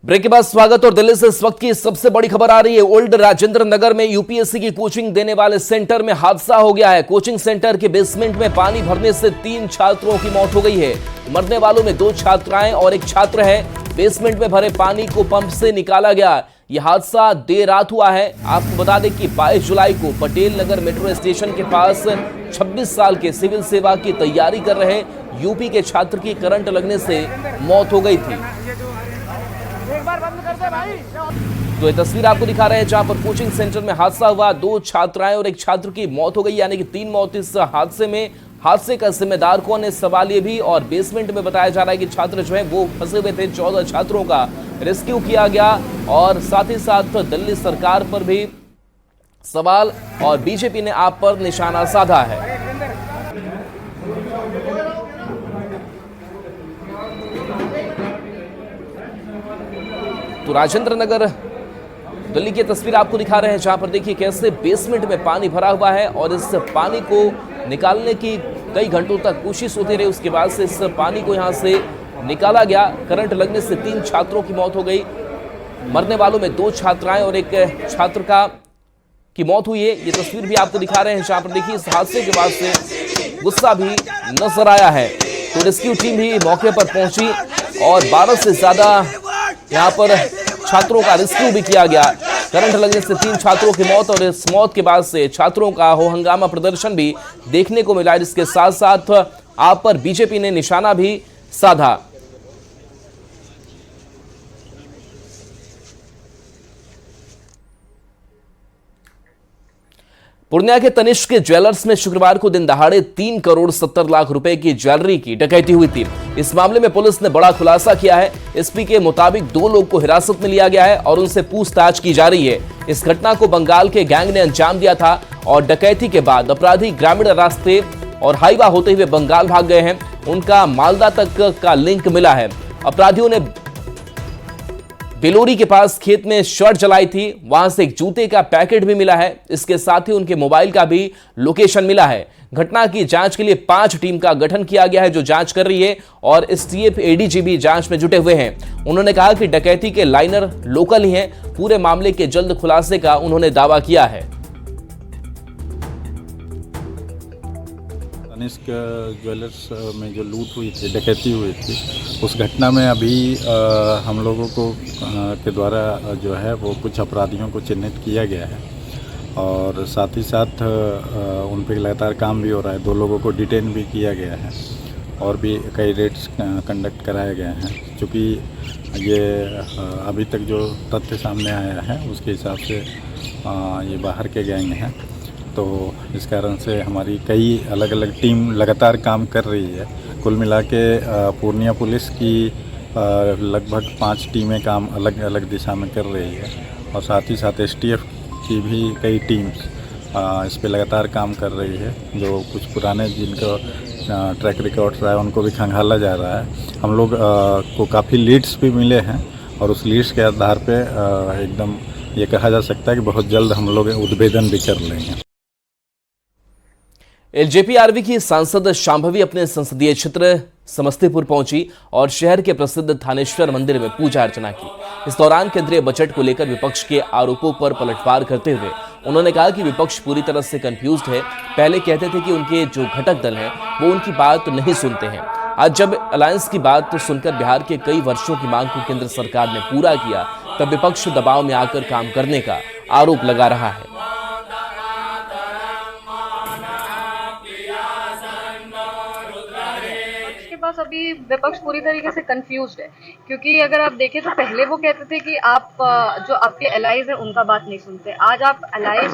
Break के बाद स्वागत। और दिल्ली से इस वक्त की सबसे बड़ी खबर आ रही है। ओल्ड राजेंद्र नगर में यूपीएससी की कोचिंग देने वाले सेंटर में हादसा हो गया है। कोचिंग सेंटर के बेसमेंट में पानी भरने से 3 छात्रों की मौत हो गई है। मरने वालों में 2 छात्राएं और 1 छात्र है। बेसमेंट में भरे पानी को पंप से निकाला गया। यह हादसा देर रात हुआ है। आपको बता दें कि 22 जुलाई को पटेल नगर मेट्रो स्टेशन के पास 26 साल के सिविल सेवा की तैयारी कर रहे यूपी के छात्र की करंट लगने से मौत हो गई थी। एक बार बंद कर दे भाई। तो ये तस्वीर आपको दिखा रहे हैं जहां पर कोचिंग सेंटर में हादसा हुआ। 2 छात्राएं और 1 छात्र की मौत हो गई, यानी कि 3 मौत इस हादसे में। हादसे का जिम्मेदार कौन है, सवाल ये भी। और बेसमेंट में बताया जा रहा है कि छात्र जो है वो फंसे हुए थे। 14 छात्रों का रेस्क्यू किया गया और साथ ही साथ दिल्ली सरकार पर भी सवाल और बीजेपी ने आप पर निशाना साधा है। तो राजेंद्र नगर दिल्ली की तस्वीर आपको दिखा रहे हैं जहां पर देखिए कैसे बेसमेंट में पानी भरा हुआ है और इस पानी को निकालने की कई घंटों तक कोशिश होती रही। उसके बाद से इस पानी को यहां से निकाला गया। करंट लगने से 3 छात्रों की मौत हो गई। मरने वालों में 2 छात्राएं और 1 छात्र की मौत हुई है। ये तस्वीर भी आपको दिखा रहे हैं जहां पर देखिए इस हादसे के बाद से गुस्सा भी नजर आया है। तो रेस्क्यू टीम भी मौके पर पहुंची और 12 से ज्यादा यहां पर छात्रों का रेस्क्यू भी किया गया। करंट लगने से 3 छात्रों की मौत और इस मौत के बाद से छात्रों का हो हंगामा प्रदर्शन भी देखने को मिला। जिसके साथ साथ आप पर बीजेपी ने निशाना भी साधा। पूर्णिया के तनिष्क ज्वेलर्स में शुक्रवार को दिन दहाड़े 3 करोड़ 70 लाख रुपए की ज्वेलरी की डकैती हुई थी। इस मामले में पुलिस ने बड़ा खुलासा किया है। एसपी के मुताबिक 2 लोग को हिरासत में लिया गया है और उनसे पूछताछ की जा रही है। इस घटना को बंगाल के गैंग ने अंजाम दिया था और डकैती के बाद अपराधी ग्रामीण रास्ते और हाईवा होते हुए बंगाल भाग गए हैं। उनका मालदा तक का लिंक मिला है। अपराधियों ने बेलोरी के पास खेत में शर्ट जलाई थी। वहां से एक जूते का पैकेट भी मिला है। इसके साथ ही उनके मोबाइल का भी लोकेशन मिला है। घटना की जांच के लिए 5 टीम का गठन किया गया है जो जांच कर रही है और एसटीएफ एडीजी भी जांच में जुटे हुए हैं। उन्होंने कहा कि डकैती के लाइनर लोकल ही हैं। पूरे मामले के जल्द खुलासे का उन्होंने दावा किया है। तनिष्क ज्वेलर्स में जो लूट हुई थी, डकैती हुई थी, उस घटना में अभी हम लोगों को के द्वारा जो है वो कुछ अपराधियों को चिन्हित किया गया है और साथ ही साथ उन पर लगातार काम भी हो रहा है। 2 लोगों को डिटेन भी किया गया है और भी कई रेड्स कंडक्ट कराए गए हैं। चूँकि ये अभी तक जो तथ्य सामने आया है उसके हिसाब से ये बाहर के गैंग हैं, तो इस कारण से हमारी कई अलग अलग टीम लगातार काम कर रही है। कुल मिला के पूर्णिया पुलिस की लगभग 5 टीमें काम अलग अलग दिशा में कर रही है और साथ ही साथ एसटीएफ की भी कई टीम्स इस पे लगातार काम कर रही है। जो कुछ पुराने जिनको ट्रैक रिकॉर्ड्स रहा है उनको भी खंगाला जा रहा है। हम लोग को काफ़ी लीड्स भी मिले हैं और उस लीड्स के आधार पे एकदम ये कहा जा सकता है कि बहुत जल्द हम लोग उद्भेदन भी कर लेंगे। एलजेपीआरवी की सांसद शांभवी अपने संसदीय क्षेत्र समस्तीपुर पहुंची और शहर के प्रसिद्ध थानेश्वर मंदिर में पूजा अर्चना की। इस दौरान केंद्रीय बजट को लेकर विपक्ष के आरोपों पर पलटवार करते हुए उन्होंने कहा कि विपक्ष पूरी तरह से कंफ्यूज्ड है। पहले कहते थे कि उनके जो घटक दल हैं वो उनकी बात नहीं सुनते हैं। आज जब अलायंस की बात सुनकर बिहार के कई वर्षों की मांग को केंद्र सरकार ने पूरा किया, तब विपक्ष दबाव में आकर काम करने का आरोप लगा रहा है। बस अभी विपक्ष पूरी तरीके से कंफ्यूज्ड है, क्योंकि अगर आप देखें तो पहले वो कहते थे कि आप जो आपके एलाइज हैं उनका बात नहीं सुनते। आज आप एलाइज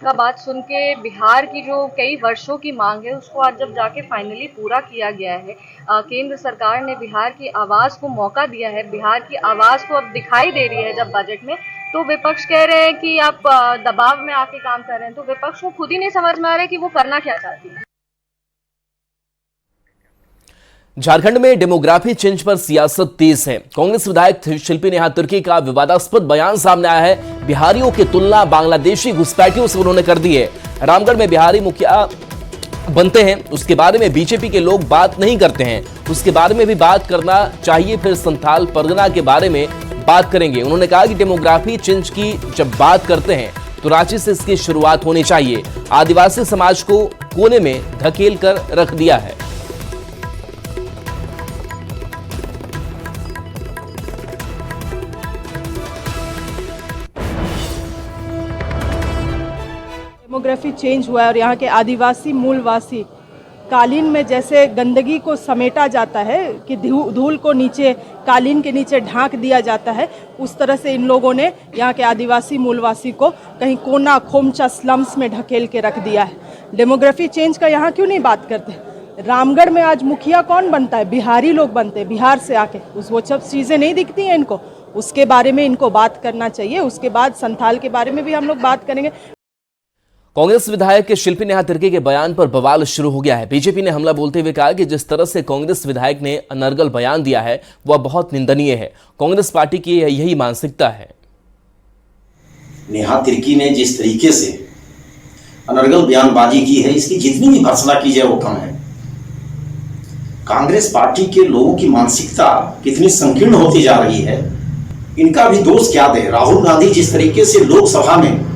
का बात सुन के बिहार की जो कई वर्षों की मांग है उसको आज जब जाके फाइनली पूरा किया गया है, केंद्र सरकार ने बिहार की आवाज़ को मौका दिया है, बिहार की आवाज़ को अब दिखाई दे रही है जब बजट में, तो विपक्ष कह रहे हैं कि आप दबाव में आके काम कर रहे हैं। तो विपक्ष को खुद ही नहीं समझ में आ रहा है कि वो करना क्या चाहती है। झारखंड में डेमोग्राफी चेंज पर सियासत तेज है। कांग्रेस विधायक शिल्पी नेहा तुर्की का विवादास्पद बयान सामने आया है। बिहारियों की तुलना बांग्लादेशी घुसपैठियों से उन्होंने कर दी है। रामगढ़ में बिहारी मुखिया बनते हैं, उसके बारे में बीजेपी के लोग बात नहीं करते हैं। उसके बारे में भी बात करना चाहिए। फिर संथाल परगना के बारे में बात करेंगे। उन्होंने कहा कि डेमोग्राफी चेंज की जब बात करते हैं तो रांची से इसकी शुरुआत होनी चाहिए। आदिवासी समाज को कोने में धकेल कर रख दिया है। डेमोग्राफी चेंज हुआ है और यहाँ के आदिवासी मूलवासी कालीन में जैसे गंदगी को समेटा जाता है कि धूल को नीचे कालीन के नीचे ढांक दिया जाता है, उस तरह से इन लोगों ने यहाँ के आदिवासी मूलवासी को कहीं कोना खोमचा स्लम्स में ढकेल के रख दिया है। डेमोग्राफी चेंज का यहाँ क्यों नहीं बात करते? रामगढ़ में आज मुखिया कौन बनता है? बिहारी लोग बनते हैं, बिहार से आके। वो सब चीज़ें नहीं दिखती हैं इनको, उसके बारे में इनको बात करना चाहिए। उसके बाद संथाल के बारे में भी हम लोग बात करेंगे। कांग्रेस विधायक के शिल्पी नेहा तिर्की के बयान पर बवाल शुरू हो गया है। बीजेपी ने हमला बोलते हुए कहा कि जिस तरह से कांग्रेस विधायक ने अनर्गल बयान दिया है वह बहुत निंदनीय है। कांग्रेस पार्टी की यही मानसिकता है। नेहा तिर्की ने जिस तरीके से अनर्गल बयानबाजी की है, इसकी जितनी भी भर्त्सना की जाए वो कम है। कांग्रेस पार्टी के लोगों की मानसिकता कितनी संकीर्ण होती जा रही है, इनका भी दोष क्या दे। राहुल गांधी जिस तरीके से लोकसभा में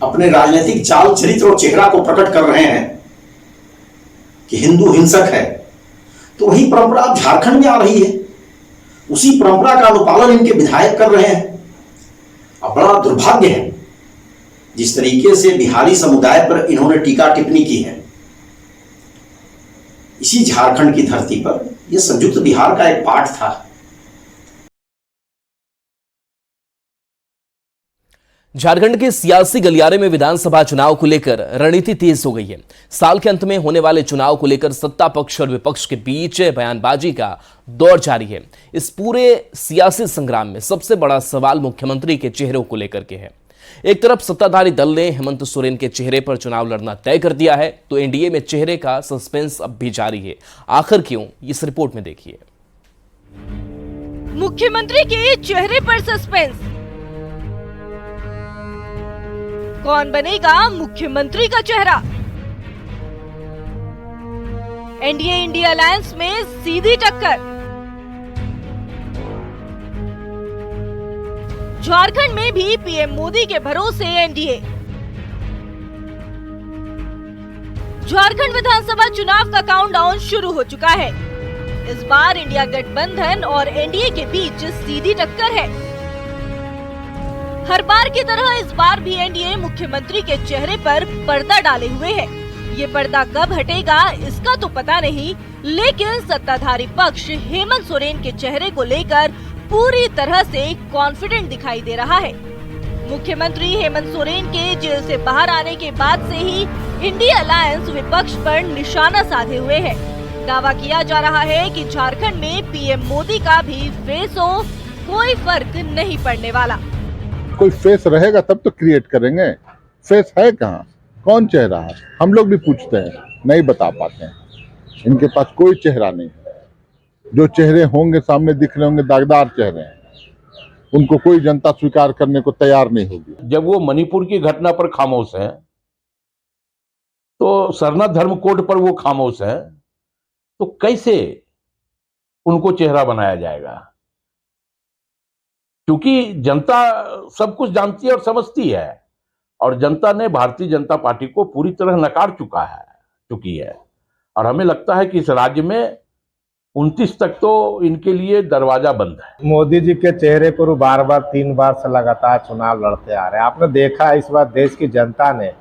अपने राजनीतिक चाल चरित्र और चेहरा को प्रकट कर रहे हैं कि हिंदू हिंसक है, तो वही परंपरा अब झारखंड में आ रही है। उसी परंपरा का अनुपालन इनके विधायक कर रहे हैं। अब बड़ा दुर्भाग्य है जिस तरीके से बिहारी समुदाय पर इन्होंने टीका टिप्पणी की है। इसी झारखंड की धरती पर यह संयुक्त बिहार का एक पार्ट था। झारखंड के सियासी गलियारे में विधानसभा चुनाव को लेकर रणनीति तेज हो गई है। साल के अंत में होने वाले चुनाव को लेकर सत्ता पक्ष और विपक्ष के बीच बयानबाजी का दौर जारी है। इस पूरे सियासी संग्राम में सबसे बड़ा सवाल मुख्यमंत्री के चेहरे को लेकर के है। एक तरफ सत्ताधारी दल ने हेमंत सोरेन के चेहरे पर चुनाव लड़ना तय कर दिया है, तो एनडीए में चेहरे का सस्पेंस अब भी जारी है। आखिर क्यों, इस रिपोर्ट में देखिए। मुख्यमंत्री के चेहरे पर सस्पेंस, कौन बनेगा मुख्यमंत्री का चेहरा? एनडीए इंडिया अलायंस में सीधी टक्कर। झारखंड में भी पीएम मोदी के भरोसे एनडीए। झारखंड विधानसभा चुनाव का काउंटडाउन शुरू हो चुका है। इस बार इंडिया गठबंधन और एनडीए के बीच सीधी टक्कर है। हर बार की तरह इस बार भी एनडीए मुख्यमंत्री के चेहरे पर पर्दा डाले हुए है। ये पर्दा कब हटेगा इसका तो पता नहीं, लेकिन सत्ताधारी पक्ष हेमंत सोरेन के चेहरे को लेकर पूरी तरह से कॉन्फिडेंट दिखाई दे रहा है। मुख्यमंत्री हेमंत सोरेन के जेल से बाहर आने के बाद से ही इंडिया अलायंस विपक्ष पर निशाना साधे हुए है। दावा किया जा रहा है कि झारखंड में पीएम मोदी का भी फेस हो, कोई फर्क नहीं पड़ने वाला। कोई फेस रहेगा तब तो क्रिएट करेंगे। फेस है कहाँ, कौन चेहरा है? हम लोग भी पूछते हैं, नहीं बता पाते हैं। इनके पास कोई चेहरा नहीं है। जो चेहरे होंगे सामने दिख रहे होंगे दागदार चेहरे हैं, उनको कोई जनता स्वीकार करने को तैयार नहीं होगी। जब वो मणिपुर की घटना पर खामोश हैं, तो सरना धर्म कोड पर वो खामोश हैं, तो कैसे उनको चेहरा बनाया जाएगा? क्योंकि जनता सब कुछ जानती है और समझती है, और जनता ने भारतीय जनता पार्टी को पूरी तरह नकार चुकी है। और हमें लगता है कि इस राज्य में 29 तक तो इनके लिए दरवाजा बंद है। मोदी जी के चेहरे पर बार बार 3 बार से लगातार चुनाव लड़ते आ रहे हैं। आपने देखा इस बार देश की जनता ने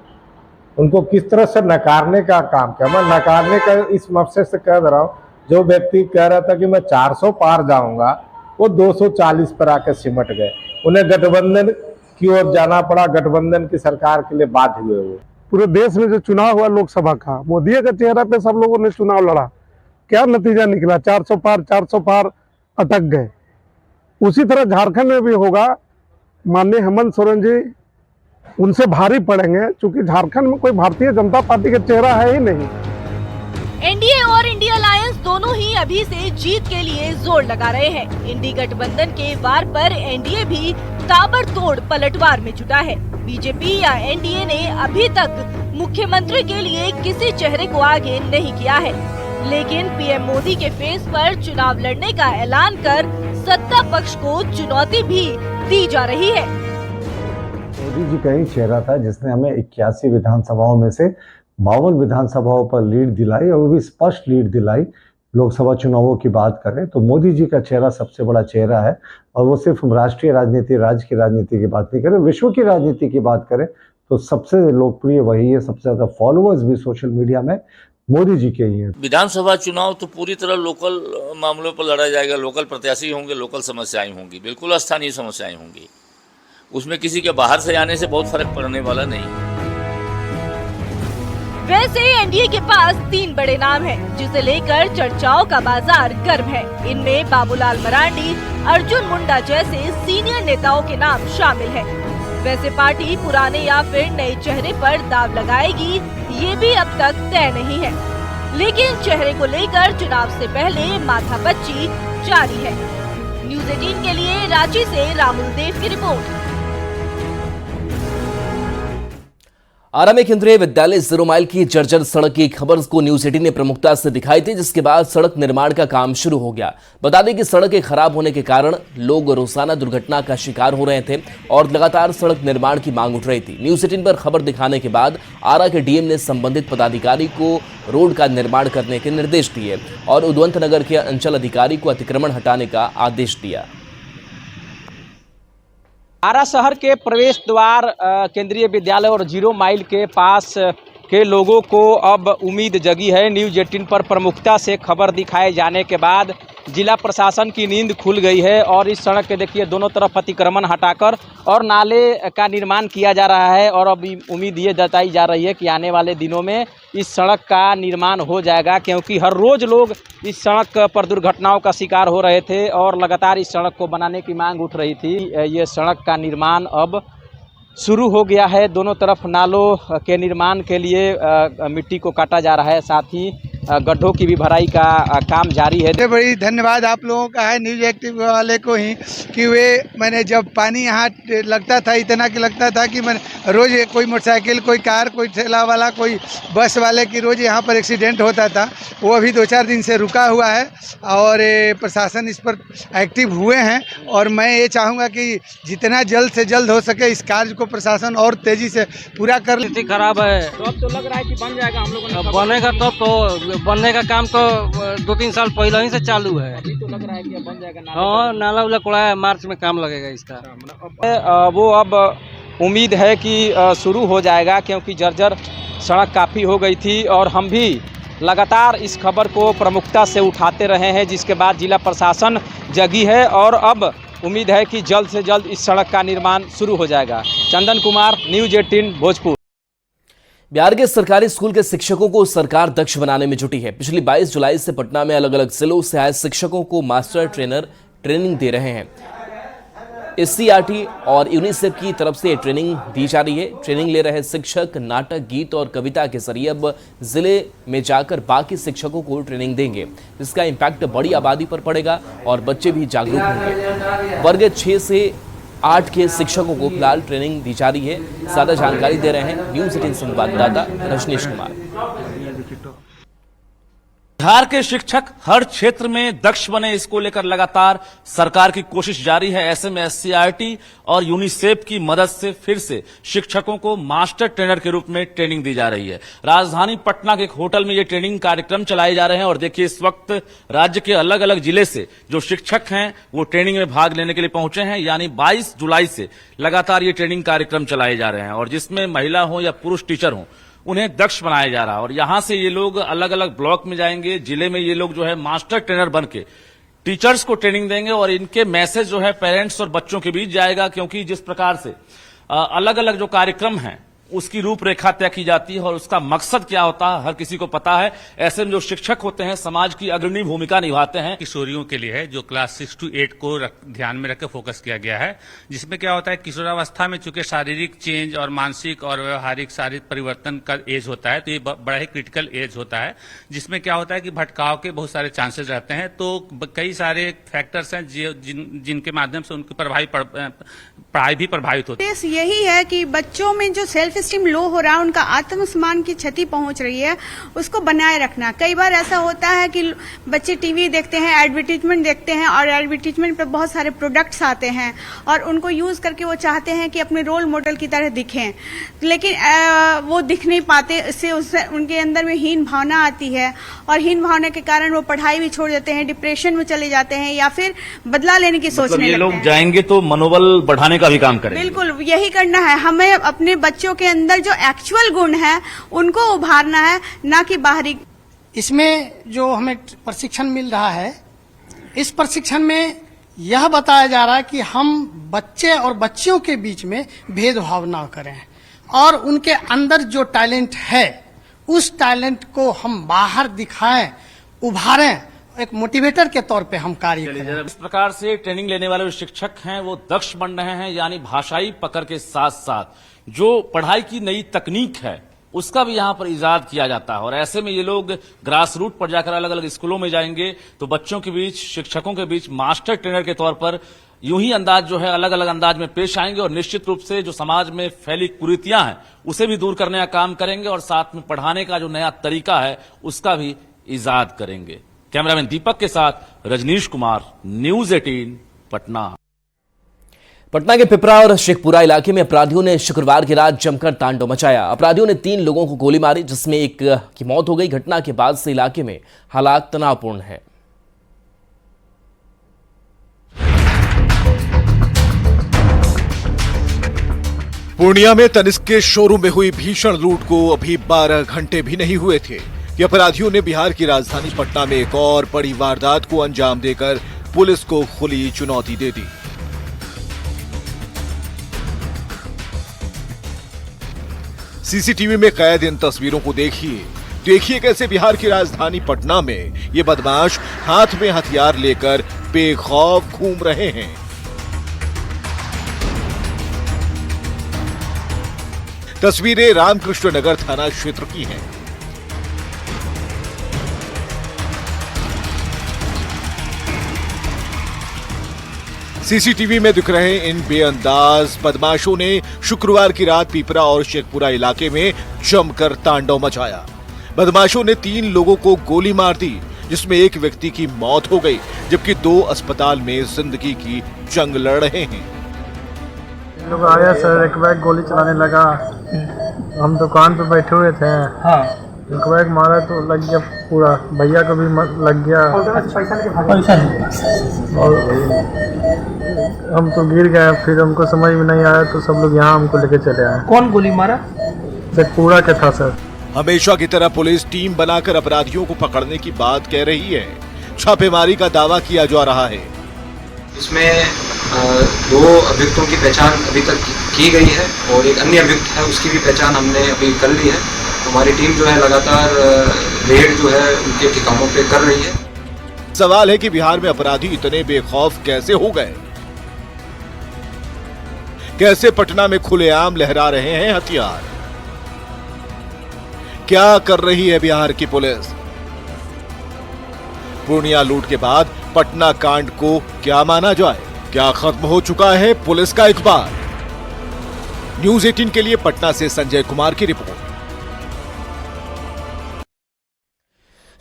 उनको किस तरह से नकारने का काम किया। मैं नकारने का इस मकसद से कह रहा हूँ, जो व्यक्ति कह रहा था कि मैं 400 पार जाऊंगा, वो 240 पर आकर सिमट गए। उन्हें गठबंधन की ओर जाना पड़ा, गठबंधन की सरकार के लिए बाध्य हुए। वो पूरे देश में जो चुनाव हुआ लोकसभा का, मोदी के चेहरे पे सब लोगों ने चुनाव लड़ा, क्या नतीजा निकला? 400 पार अटक गए। उसी तरह झारखंड में भी होगा। माननीय हेमंत सोरेन जी उनसे भारी पड़ेंगे, क्योंकि झारखंड में कोई भारतीय जनता पार्टी का चेहरा है ही नहीं। एनडीए और इंडिया अलायंस दोनों ही अभी से जीत के लिए जोर लगा रहे हैं। इंडी गठबंधन के वार पर एनडीए भी ताबड़तोड़ पलटवार में जुटा है। बीजेपी या एनडीए ने अभी तक मुख्यमंत्री के लिए किसी चेहरे को आगे नहीं किया है, लेकिन पीएम मोदी के फेस पर चुनाव लड़ने का ऐलान कर सत्ता पक्ष को चुनौती भी दी जा रही है। मोदी जी का ही चेहरा था जिसने हमें 81 विधानसभाओं में से 52 विधानसभाओं पर लीड दिलाई, और वो भी स्पष्ट लीड दिलाई। लोकसभा चुनावों की बात करें तो मोदी जी का चेहरा सबसे बड़ा चेहरा है, और वो सिर्फ राष्ट्रीय राजनीति, राज्य की राजनीति की बात नहीं करें, विश्व की राजनीति की बात करें तो सबसे लोकप्रिय वही है। सबसे ज्यादा फॉलोअर्स भी सोशल मीडिया में मोदी जी के ही हैं। विधानसभा चुनाव तो पूरी तरह लोकल मामलों पर लड़ा जाएगा, लोकल प्रत्याशी होंगे, लोकल समस्याएं होंगी, बिल्कुल स्थानीय समस्याएं होंगी। उसमें किसी के बाहर से आने से बहुत फर्क पड़ने वाला नहीं है। वैसे एनडीए के पास 3 बड़े नाम हैं, जिसे लेकर चर्चाओं का बाजार गर्म है। इनमें बाबूलाल मरांडी, अर्जुन मुंडा जैसे सीनियर नेताओं के नाम शामिल हैं। वैसे पार्टी पुराने या फिर नए चेहरे पर दांव लगाएगी, ये भी अब तक तय नहीं है। लेकिन चेहरे को लेकर चुनाव से पहले माथापच्ची जारी है। न्यूज़ 18 के लिए रांची से राहुल देव की रिपोर्ट। आरा में केंद्रीय विद्यालय 0 माइल की जर्जर सड़क की खबर को न्यूज़ 18 ने प्रमुखता से दिखाई थी, जिसके बाद सड़क निर्माण का काम शुरू हो गया। बता दें कि सड़कें खराब होने के कारण लोग रोजाना दुर्घटना का शिकार हो रहे थे और लगातार सड़क निर्माण की मांग उठ रही थी। न्यूज़ 18 पर खबर दिखाने के बाद आरा के डीएम ने संबंधित पदाधिकारी को रोड का निर्माण करने के निर्देश दिए और उद्वंत नगर के अंचल अधिकारी को अतिक्रमण हटाने का आदेश दिया। आरा शहर के प्रवेश द्वार केंद्रीय विद्यालय और 0 माइल के पास के लोगों को अब उम्मीद जगी है। न्यूज़ 18 पर प्रमुखता से खबर दिखाए जाने के बाद जिला प्रशासन की नींद खुल गई है और इस सड़क के देखिए दोनों तरफ अतिक्रमण हटाकर और नाले का निर्माण किया जा रहा है। और अभी उम्मीद ये जताई जा रही है कि आने वाले दिनों में इस सड़क का निर्माण हो जाएगा, क्योंकि हर रोज़ लोग इस सड़क पर दुर्घटनाओं का शिकार हो रहे थे और लगातार इस सड़क को बनाने की मांग उठ रही थी। ये सड़क का निर्माण अब शुरू हो गया है। दोनों तरफ नालों के निर्माण के लिए मिट्टी को काटा जा रहा है, साथ ही गड्ढों की भी भराई का काम जारी है। बड़ी धन्यवाद आप लोगों का है न्यूज़ 18 वाले को ही कि वे मैंने जब पानी यहाँ लगता था इतना कि लगता था कि मैं रोज़ कोई मोटरसाइकिल, कोई कार, कोई ठेला वाला, कोई बस वाले की रोज़ यहाँ पर एक्सीडेंट होता था। वो अभी 2-4 दिन से रुका हुआ है और प्रशासन इस पर एक्टिव हुए हैं और मैं ये चाहूँगा कि जितना जल्द से जल्द हो सके इस कार्य को प्रशासन और तेज़ी से पूरा कर ले। खराब है तो अब तो लग रहा है कि बन जाएगा, हम लोग बनेगा तो बनने का काम तो 2-3 साल पहले ही से चालू है। अभी तो लग रहा है कि बन जाएगा। हाँ, नाला उला कोड़ा है, मार्च में काम लगेगा इसका। वो अब उम्मीद है कि शुरू हो जाएगा, क्योंकि जर्जर सड़क काफ़ी हो गई थी और हम भी लगातार इस खबर को प्रमुखता से उठाते रहे हैं, जिसके बाद जिला प्रशासन जगी है और अब उम्मीद है कि जल्द से जल्द इस सड़क का निर्माण शुरू हो जाएगा। चंदन कुमार, न्यूज़ 18 भोजपुर। बिहार के सरकारी स्कूल के शिक्षकों को सरकार दक्ष बनाने में जुटी है। पिछली 22 जुलाई से पटना में अलग अलग जिलों से आए शिक्षकों को मास्टर ट्रेनर ट्रेनिंग दे रहे हैं। एससीईआरटी और यूनिसेफ की तरफ से ट्रेनिंग दी जा रही है। ट्रेनिंग ले रहे शिक्षक नाटक, गीत और कविता के जरिए अब जिले में जाकर बाकी शिक्षकों को ट्रेनिंग देंगे, जिसका इम्पैक्ट बड़ी आबादी पर पड़ेगा और बच्चे भी जागरूक होंगे। वर्ग 6 से 8 के शिक्षकों को फिलहाल ट्रेनिंग दी जा रही है। ज्यादा जानकारी दे रहे हैं न्यूज़ 18 संवाददाता रजनीश कुमार। बिहार के शिक्षक हर क्षेत्र में दक्ष बने, इसको लेकर लगातार सरकार की कोशिश जारी है। ऐसे में एससीईआरटी और यूनिसेफ की मदद से फिर से शिक्षकों को मास्टर ट्रेनर के रूप में ट्रेनिंग दी जा रही है। राजधानी पटना के एक होटल में ये ट्रेनिंग कार्यक्रम चलाए जा रहे हैं और देखिए इस वक्त राज्य के अलग अलग जिले से जो शिक्षक हैं वो ट्रेनिंग में भाग लेने के लिए पहुंचे हैं। यानी 22 जुलाई से लगातार ये ट्रेनिंग कार्यक्रम चलाए जा रहे हैं और जिसमें महिला हो या पुरुष टीचर हो उन्हें दक्ष बनाया जा रहा है। और यहां से ये लोग अलग अलग ब्लॉक में जाएंगे, जिले में ये लोग जो है मास्टर ट्रेनर बन के टीचर्स को ट्रेनिंग देंगे और इनके मैसेज जो है पेरेंट्स और बच्चों के बीच जाएगा, क्योंकि जिस प्रकार से अलग अलग जो कार्यक्रम हैं उसकी रूपरेखा तय की जाती है और उसका मकसद क्या होता है हर किसी को पता है। ऐसे में जो शिक्षक होते हैं समाज की अग्रणी भूमिका निभाते हैं। किशोरियों के लिए है जो क्लास 6 से 8 को ध्यान में रखकर फोकस किया गया है, जिसमें क्या होता है किशोरावस्था में चूंकि शारीरिक चेंज और मानसिक और व्यवहारिक शारीरिक परिवर्तन का एज होता है, तो ये बड़ा ही क्रिटिकल एज होता है, जिसमें क्या होता है कि भटकाव के बहुत सारे चांसेस रहते हैं। तो कई सारे फैक्टर्स हैं जिनके माध्यम से उनकी प्रभावी पढ़ाई भी प्रभावित होती है। केस यही है कि बच्चों में जो सेल्फ स्टीम लो हो रहा है, उनका आत्मसम्मान की क्षति पहुंच रही है, उसको बनाए रखना। कई बार ऐसा होता है कि बच्चे टीवी देखते हैं, एडवर्टीजमेंट देखते हैं और एडवर्टीजमेंट पे बहुत सारे प्रोडक्ट्स आते हैं और उनको यूज करके वो चाहते हैं कि अपने रोल मॉडल की तरह दिखें, लेकिन वो दिख नहीं पाते। इससे उनके अंदर में हीन भावना आती है और हीन भावना के कारण वो पढ़ाई भी छोड़ देते हैं, डिप्रेशन में चले जाते हैं या फिर बदला लेने की सोचने लगते हैं। ये लोग जाएंगे तो मनोबल बढ़ाने का भी काम करेंगे। बिल्कुल यही करना है हमें, अपने बच्चों के अंदर जो एक्चुअल गुण है उनको उभारना है, ना कि बाहरी। इसमें जो हमें प्रशिक्षण मिल रहा है, इस प्रशिक्षण में यह बताया जा रहा है कि हम बच्चे और बच्चियों के बीच में भेदभाव ना करें और उनके अंदर जो टैलेंट है उस टैलेंट को हम बाहर दिखाएं, उभारें, एक मोटिवेटर के तौर पे हम कार्य करें। इस प्रकार से ट्रेनिंग लेने वाले जो शिक्षक हैं वो दक्ष बन रहे हैं, यानी भाषाई पकड़ के साथ साथ जो पढ़ाई की नई तकनीक है उसका भी यहाँ पर इजाद किया जाता है। और ऐसे में ये लोग ग्रास रूट पर जाकर अलग अलग स्कूलों में जाएंगे तो बच्चों के बीच, शिक्षकों के बीच मास्टर ट्रेनर के तौर पर यूं ही अंदाज जो है अलग अलग अंदाज में पेश आएंगे और निश्चित रूप से जो समाज में फैली कुरीतियां हैं उसे भी दूर करने का काम करेंगे और साथ में पढ़ाने का जो नया तरीका है उसका भी इजाद करेंगे। कैमरामैन दीपक के साथ रजनीश कुमार, न्यूज 18 पटना। पटना के पिपरा और शेखपुरा इलाके में अपराधियों ने शुक्रवार की रात जमकर तांडव मचाया। अपराधियों ने 3 लोगों को गोली मारी जिसमें एक की मौत हो गई। घटना के बाद से इलाके में हालात तनावपूर्ण है। पूर्णिया में तनिष्क के शोरूम में हुई भीषण लूट को अभी 12 घंटे भी नहीं हुए थे कि अपराधियों ने बिहार की राजधानी पटना में एक और बड़ी वारदात को अंजाम देकर पुलिस को खुली चुनौती दे दी। सीसीटीवी में कैद इन तस्वीरों को देखिए कैसे बिहार की राजधानी पटना में ये बदमाश हाथ में हथियार लेकर बेखौफ घूम रहे हैं। तस्वीरें रामकृष्ण नगर थाना क्षेत्र की हैं। सीसीटीवी में दिख रहे इन बेअंदाज बदमाशों ने शुक्रवार की रात पिपरा और शेखपुरा इलाके में जमकर तांडव मचाया। बदमाशों ने 3 लोगों को गोली मार दी जिसमें एक व्यक्ति की मौत हो गई जबकि 2 अस्पताल में जिंदगी की जंग लड़ रहे हैं। लोग आया सर, एक बैग गोली चलाने लगा। हम दुकान पे बैठे हुए थे। हाँ। एक बैग मारा तो लग गया पूरा, भैया को भी लग गया और हम तो गिर गए। फिर हमको समझ में नहीं आया तो सब लोग यहाँ हमको लेके चले आए। कौन गोली मारा? शेखपुरा के था सर। हमेशा की तरह पुलिस टीम बनाकर अपराधियों को पकड़ने की बात कह रही है। छापेमारी का दावा किया जा रहा है। इसमें 2 अभियुक्तों की पहचान अभी तक की गई है और एक अन्य अभियुक्त है उसकी भी पहचान हमने अभी कर ली है। हमारी टीम जो है लगातार रेड जो है उनके ठिकानों पे कर रही है। सवाल है कि बिहार में अपराधी इतने बेखौफ कैसे हो गए? कैसे पटना में खुलेआम लहरा रहे हैं हथियार? क्या कर रही है बिहार की पुलिस? पूर्णिया लूट के बाद पटना कांड को क्या माना जाए? क्या खत्म हो चुका है पुलिस का इकबाल? न्यूज 18 के लिए पटना से संजय कुमार की रिपोर्ट।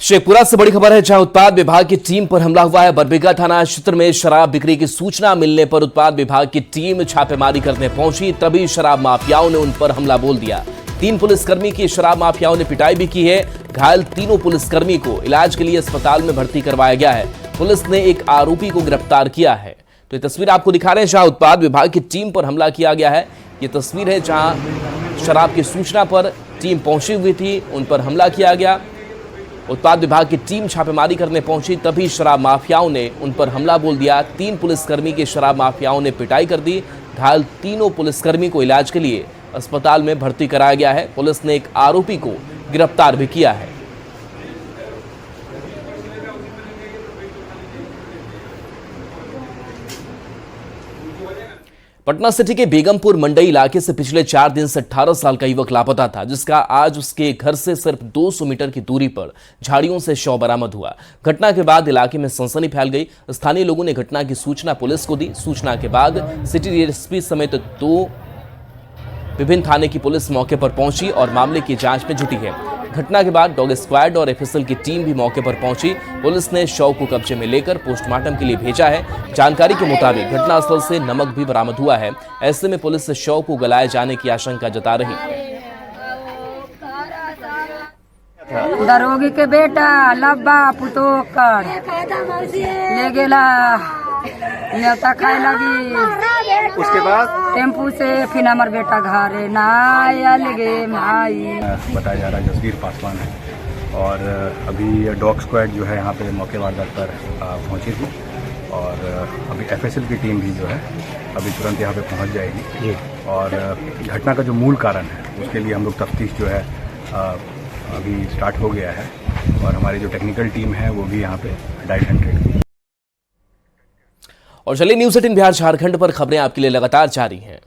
शेखपुरा से बड़ी खबर है जहां उत्पाद विभाग की टीम पर हमला हुआ है। बरबीघा थाना क्षेत्र में शराब बिक्री की सूचना मिलने पर उत्पाद विभाग की टीम छापेमारी करने पहुंची, तभी शराब माफियाओं ने उन पर हमला बोल दिया। 3 पुलिसकर्मी की शराब माफियाओं ने पिटाई भी की है। घायल तीनों पुलिसकर्मी को इलाज के लिए अस्पताल में भर्ती करवाया गया है। पुलिस ने एक आरोपी को गिरफ्तार किया है। तो ये तस्वीर आपको दिखा रहे हैं जहां उत्पाद विभाग की टीम पर हमला किया गया है। ये तस्वीर है जहां शराब की सूचना पर टीम पहुंची हुई थी, उन पर हमला किया गया। उत्पाद विभाग की टीम छापेमारी करने पहुंची, तभी शराब माफियाओं ने उन पर हमला बोल दिया। 3 पुलिसकर्मी की शराब माफियाओं ने पिटाई कर दी। घायल तीनों पुलिसकर्मी को इलाज के लिए अस्पताल में भर्ती कराया गया है। पुलिस ने एक आरोपी को गिरफ्तार भी किया है। पटना सिटी के बेगमपुर मंडई इलाके से पिछले 4 दिन से 18 साल का युवक लापता था, जिसका आज उसके घर से सिर्फ 200 मीटर की दूरी पर झाड़ियों से शव बरामद हुआ। घटना के बाद इलाके में सनसनी फैल गई। स्थानीय लोगों ने घटना की सूचना पुलिस को दी। सूचना के बाद सिटी डीएसपी समेत 2 विभिन्न थाने की पुलिस मौके पर पहुंची और मामले की जांच में जुटी है। घटना के बाद डॉग स्क्वाड और एफएसएल की टीम भी मौके पर पहुंची। पुलिस ने शव को कब्जे में लेकर पोस्टमार्टम के लिए भेजा है। जानकारी के मुताबिक घटनास्थल से नमक भी बरामद हुआ है। ऐसे में पुलिस शव को गलाए जाने की आशंका जता रही है। दरोगी के बेटा लब्बा पुतो कर ले गेला न्योता खाए लगी। उसके बाद टेम्पू से फिर हमार बेटा घरे ना आया लगे भाई। बताया जा रहा है जसवीर पासवान है और अभी डॉग स्क्वाड जो है यहाँ पे मौके वारदात पर पहुंची थी और अभी एफएसएल की टीम भी जो है अभी तुरंत यहाँ पे पहुंच जाएगी और घटना का जो मूल कारण है उसके लिए हम लोग तफ्तीश जो है अभी स्टार्ट हो गया है और हमारी जो टेक्निकल टीम है वो भी यहाँ पे डाइट हंड्रेड। और चलिए न्यूज़ 18 बिहार झारखंड पर खबरें आपके लिए लगातार जारी हैं।